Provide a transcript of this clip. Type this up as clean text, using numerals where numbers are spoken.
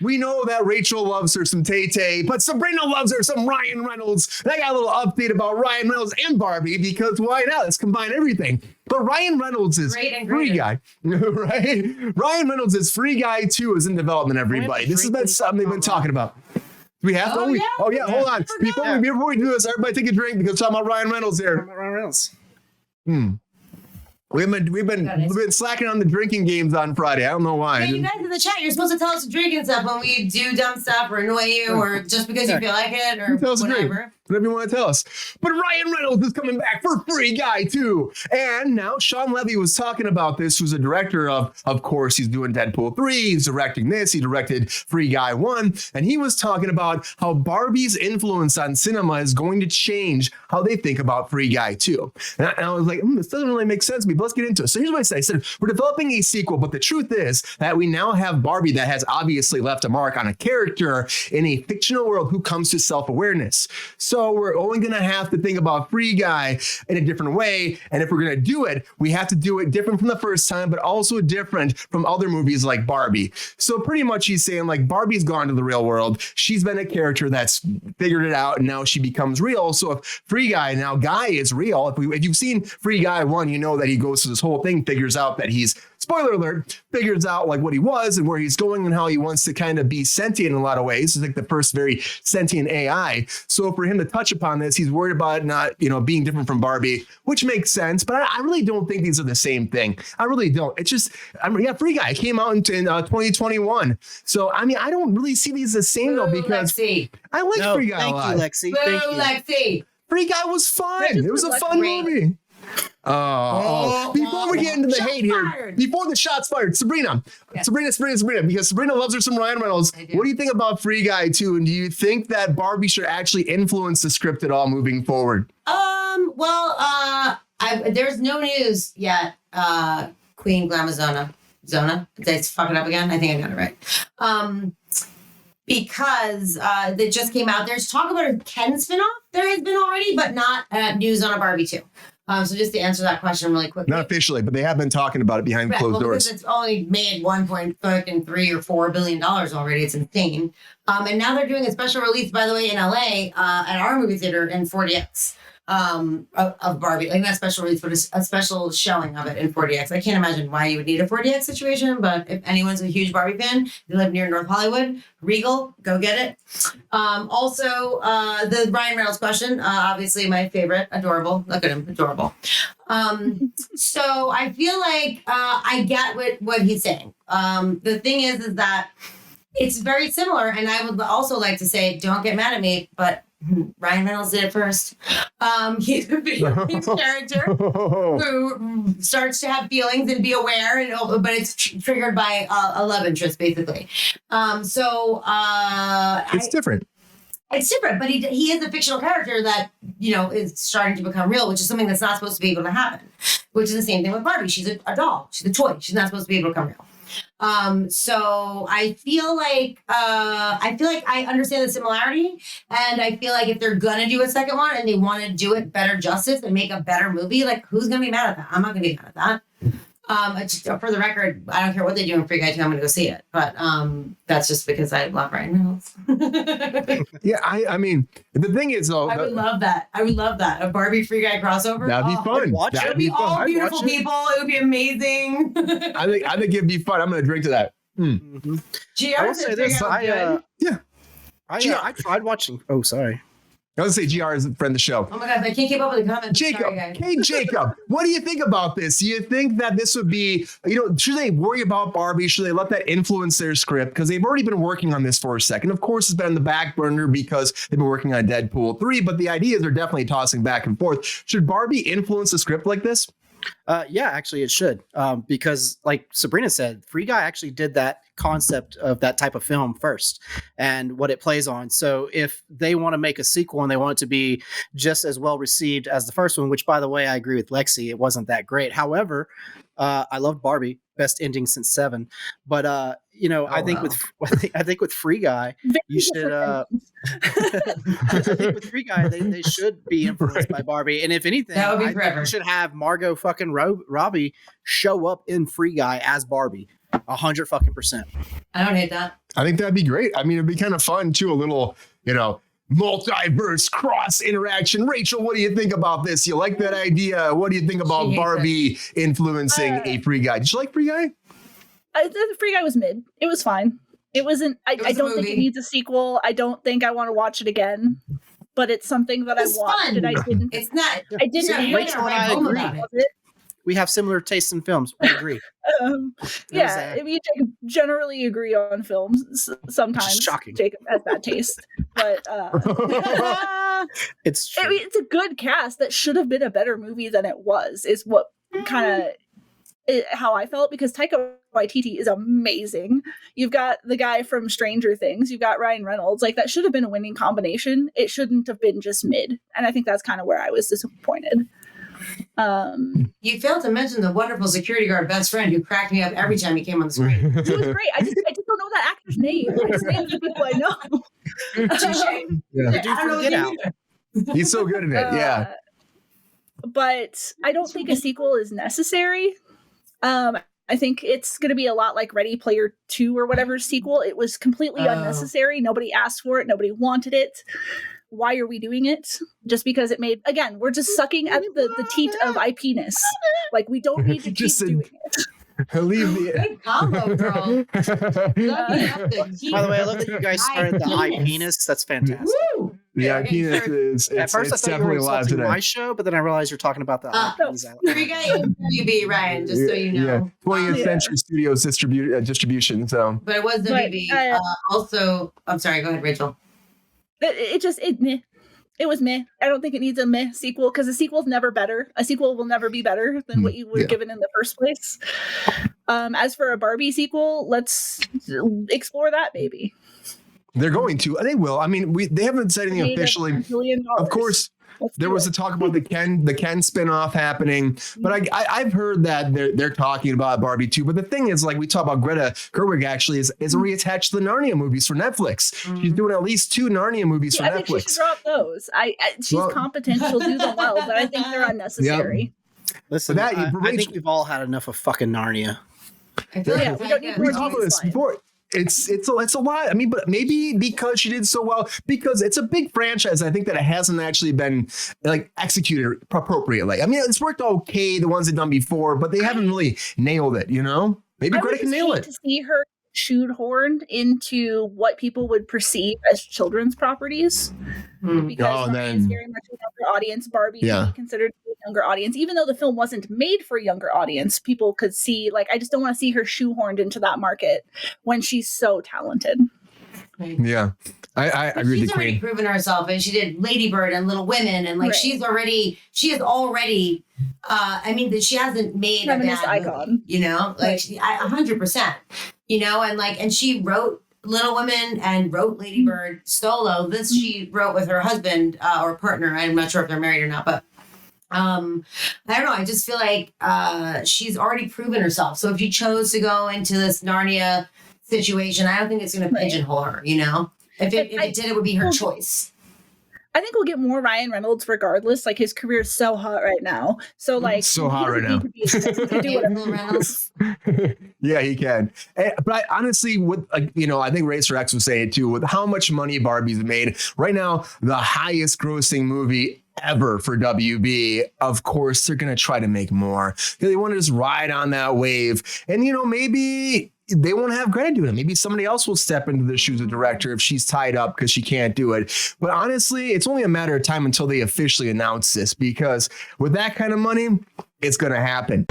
We know that Rachel loves her some Tay-Tay, but Sabrina loves her some Ryan Reynolds. And I got a little update about Ryan Reynolds and Barbie because why not? Let's combine everything. But Ryan Reynolds is Free Guy, right? Ryan Reynolds is Free Guy 2 is in development, everybody. This has been something they've been talking about. We have to? Hold on. Before we do this, everybody take a drink because we're talking about Ryan Reynolds here. Ryan Reynolds. We've been slacking on the drinking games on Friday. I don't know why. Yeah, you guys in the chat, you're supposed to tell us to drink and stuff when we do dumb stuff or annoy you or just because you feel like it or whatever. Whatever you want to tell us. But Ryan Reynolds is coming back for Free Guy 2. And now Shawn Levy was talking about this, who's a director of course, he's doing Deadpool 3. He's directing this. He directed Free Guy 1. And he was talking about how Barbie's influence on cinema is going to change how they think about Free Guy 2. And I was like, this doesn't really make sense to me, but let's get into it. So here's what I said. I said, we're developing a sequel, but the truth is that we now have Barbie that has obviously left a mark on a character in a fictional world who comes to self-awareness. So we're only going to have to think about Free Guy in a different way. And if we're going to do it, we have to do it different from the first time, but also different from other movies like Barbie. So pretty much he's saying like Barbie's gone to the real world. She's been a character that's figured it out and now she becomes real. So if Free Guy, now Guy is real. If you've seen Free Guy 1, you know that he goes through this whole thing, figures out that he's, spoiler alert, figures out like what he was and where he's going and how he wants to kind of be sentient in a lot of ways. It's like the first very sentient AI. So for him to touch upon this, he's worried about it not, being different from Barbie, which makes sense. But I really don't think these are the same thing. I really don't. It's just, Free Guy came out in 2021. So, I don't really see these the same though, because Lexi. I like Free Guy a lot. Thank you, Lexi. Free Guy was fun. It was a fun movie. Before we get into the hate here, before the shots fired, Sabrina, because Sabrina loves her some Ryan Reynolds. What do you think about Free Guy 2? And do you think that Barbie should actually influence the script at all moving forward? There's no news yet. Queen Glamazona. Did I fuck it up again? I think I got it right. Because that just came out. There's talk about a Ken spinoff. There has been already, but not news on a Barbie 2. So just to answer that question really quickly. Not officially, but they have been talking about it behind closed doors. Because it's only made $1.3 or $4 billion already. It's insane. And now they're doing a special release, by the way, in LA at our movie theater in 40X of Barbie. Like not special release, but a special showing of it in 40X. I can't imagine why you would need a 40X situation, but if anyone's a huge Barbie fan, you live near North Hollywood, Regal, go get it. Also, the Ryan Reynolds question, obviously my favorite, adorable. Look at him, adorable. So I feel like I get what he's saying. The thing is that it's very similar, and I would also like to say, don't get mad at me, but Ryan Reynolds did it first. He's a video games character who starts to have feelings and be aware, but it's triggered by a love interest, basically. It's different. It's different, but he is a fictional character that, is starting to become real, which is something that's not supposed to be able to happen, which is the same thing with Barbie. She's a doll. She's a toy. She's not supposed to be able to become real. So I feel like I understand the similarity, and I feel like if they're gonna do a second one and they want to do it better justice and make a better movie, like who's gonna be mad at that? I'm not gonna be mad at that. For the record, I don't care what they do in Free Guy 2, I'm gonna go see it. But that's just because I love Ryan Reynolds. Yeah, I mean, the thing is though, I would love that. A Barbie Free Guy crossover. That'd be fun. It would be all beautiful people. It would be amazing. I think it'd be fun. I'm gonna drink to that. I will say this. I tried watching. Oh, sorry. I was going to say GR is a friend of the show. Oh my God, I can't keep up with the comments. Jacob, Jacob, what do you think about this? Do you think that this would be, should they worry about Barbie? Should they let that influence their script? Because they've already been working on this for a second. Of course, it's been on the back burner because they've been working on Deadpool 3, but the ideas are definitely tossing back and forth. Should Barbie influence the script like this? Yeah, actually it should. Because like Sabrina said, Free Guy actually did that concept of that type of film first and what it plays on. So if they want to make a sequel and they want it to be just as well received as the first one, which by the way, I agree with Lexi, it wasn't that great. However, I loved Barbie, best ending since 7. But I think with Free Guy, you should I think with Free Guy, they should be influenced by Barbie. And if anything, that would be forever. Should have Margot fucking Robbie show up in Free Guy as Barbie. 100% I don't hate that. I think that'd be great. I mean, it'd be kind of fun too. A little, multiverse cross interaction. Rachel, what do you think about this? You like that idea? What do you think about Barbie influencing a Free Guy? Did you like Free Guy? The Free Guy was mid. It was fine. It wasn't. I don't think it needs a sequel. I don't think I want to watch it again. But it's something that I watched fun. and I didn't. It's not. I didn't hate Rachel and I agree. it. We have similar tastes in films. We agree. Yeah, I mean, Jacob generally agree on films. Sometimes shocking. Jacob has bad taste, but it's true. I mean, it's a good cast that should have been a better movie than it was. Is what kind of how I felt, because Taika Waititi is amazing. You've got the guy from Stranger Things. You've got Ryan Reynolds. Like, that should have been a winning combination. It shouldn't have been just mid. And I think that's kind of where I was disappointed. You failed to mention the wonderful security guard best friend who cracked me up every time he came on the screen. He was great. I just don't know that actor's name. I just named the people I know. Get out. He's so good at it. Yeah. But I don't think a sequel is necessary. I think it's going to be a lot like Ready Player 2 or whatever sequel. It was completely unnecessary. Nobody asked for it. Nobody wanted it. Why are we doing it? Just because it made, again, we're just sucking at the teat of IP-ness. Like, we don't need to keep doing it. Leave the Good combo, girl. By the way, I love that you guys started the IP-ness. That's fantastic. Woo! The IP-ness is At first, I it's thought you were definitely alive insulting today. my show, but then I realized you're talking about the IPs. Free Guy and WB, Ryan, just so you know. Yeah, 20th Century Studios distribution. So, But it was WB. Also, I'm sorry, go ahead, Rachel. It was meh. I don't think it needs a meh sequel, because a sequel's never better. A sequel will never be better than what you were given in the first place. As for a Barbie sequel, let's explore that maybe. they're going to. They will. I mean, they haven't said anything officially. Of course, there was a talk about the Ken spinoff happening, but I've heard that they're talking about Barbie too. But the thing is, like, we talk about Greta Gerwig actually is reattached to the Narnia movies for Netflix. She's doing at least 2 Narnia movies for Netflix. I think she should drop those. She's competent. She'll do them well, but I think they're unnecessary. Listen, I think we've all had enough of fucking Narnia. I feel we don't need more We talked about this before. It's a lot. I mean, but maybe because she did so well, because it's a big franchise. I think that it hasn't actually been like executed appropriately. I mean, it's worked okay, the ones they've done before, but they haven't really nailed it. Maybe Greta can nail it. To see her shoehorned into what people would perceive as children's properties, because it's very much a younger audience. Barbie would be considered a younger audience, even though the film wasn't made for a younger audience. People could see, like, I just don't want to see her shoehorned into that market when she's so talented. Yeah, I agree with She's already proven herself, and she did Lady Bird and Little Women, and like she is already. I mean, that she hasn't made feminist a bad icon, movie, like 100%, and she wrote Little Women and wrote Lady Bird solo. This she wrote with her husband or partner. I'm not sure if they're married or not, but I don't know. I just feel like she's already proven herself. So if she chose to go into this Narnia situation, I don't think it's going to pigeonhole her. If it did, it would be her choice. I think we'll get more Ryan Reynolds regardless. Like, his career is so hot right now. So, like, so hot right now. He can do whatever. Yeah, he can. But honestly, with I think Racer X was saying it too. With how much money Barbie's made right now, the highest grossing movie ever for WB. Of course, they're gonna try to make more. They want to just ride on that wave, and maybe they won't have Greta doing it. Maybe somebody else will step into the shoes of director if she's tied up because she can't do it. But honestly, it's only a matter of time until they officially announce this, because with that kind of money, it's going to happen.